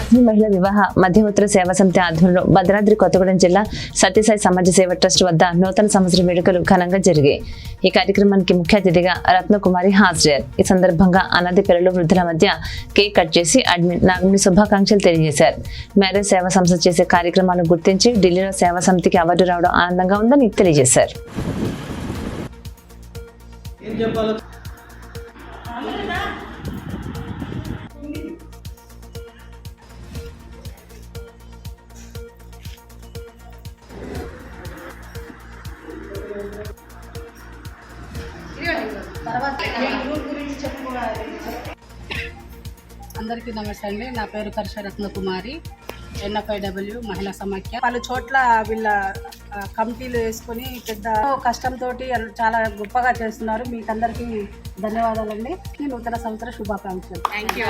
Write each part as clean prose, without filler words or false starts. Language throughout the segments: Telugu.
హాస్ని మహిళా వివాహ మధ్యవర్తుల సేవా సమితి ఆధ్వర్యంలో భద్రాద్రి కొత్తగూడెం జిల్లా సత్యసాయి సమాజ సేవ ట్రస్ట్ వద్ద నూతన సంవత్సరం వేడుకలు ఘనంగా జరిగాయి. ఈ కార్యక్రమానికి ముఖ్య అతిథిగా రత్నకుమారి హాజరయ్యారు. ఈ సందర్భంగా అనాథ పిల్లలు వృద్ధుల మధ్య కేక్ కట్ చేసి అడ్మిన్ నాగమణి శుభాకాంక్షలు తెలియజేశారు. మ్యారేజ్ సేవా సంస్థ చేసే కార్యక్రమాలను గుర్తించి ఢిల్లీలో సేవా సమితికి అవార్డు రావడం ఆనందంగా ఉందని తెలియజేశారు. అందరికీ నమస్తే అండి. నా పేరు పరిష రత్నకుమారి, NFIW మహిళా సమాఖ్య. పలు చోట్ల వీళ్ళ కమిటీలు వేసుకొని పెద్ద కష్టంతో చాలా గొప్పగా చేస్తున్నారు. మీకు అందరికీ ధన్యవాదాలండి. నూతన సంవత్సర శుభాకాంక్షలు. అండి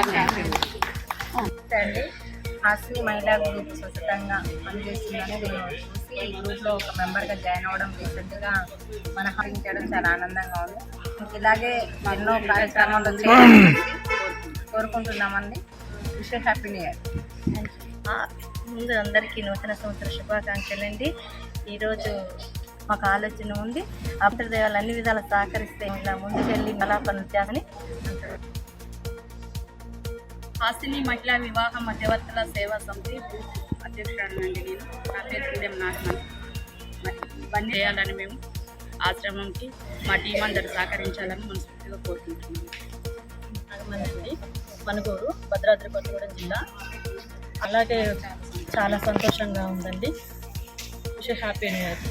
హాస్ని మహిళా గ్రూప్ స్వచ్ఛతంగా పనిచేస్తుందని నేను చూసి ఈ గ్రూప్లో ఒక మెంబర్గా జాయిన్ అవ్వడం రీసెంట్గా మన హారించడం చాలా ఆనందంగా ఉంది. ఇలాగే ఎన్నో కార్యక్రమాలు కోరుకుంటున్నామండి. Wish happy new year. ముందు అందరికీ నూతన సంవత్సర శుభాకాంక్షలు అండి. ఈరోజు మాకు ఆలోచన ఉంది, అభ్యర్థులు అన్ని విధాలు సహకరిస్తే ఇలా ముందుకెళ్ళి అలా పనులు చేయాలని. హాస్ని మహిళా వివాహ మధ్యవర్తుల సేవా సమితి అధ్యక్షురాలండి నేను. నా పేరు కిందెం నాగమణి. ఇవన్నీ చేయాలని మేము ఆశ్రమంకి మా టీం అందరూ సహకరించాలని మనస్ఫూర్తిగా కోరుకుంటున్నాము. నాగమణి మనుగూరు, భద్రాద్రి కొత్తగూడెం జిల్లా. అలాగే చాలా సంతోషంగా ఉందండి. Wish happy new year.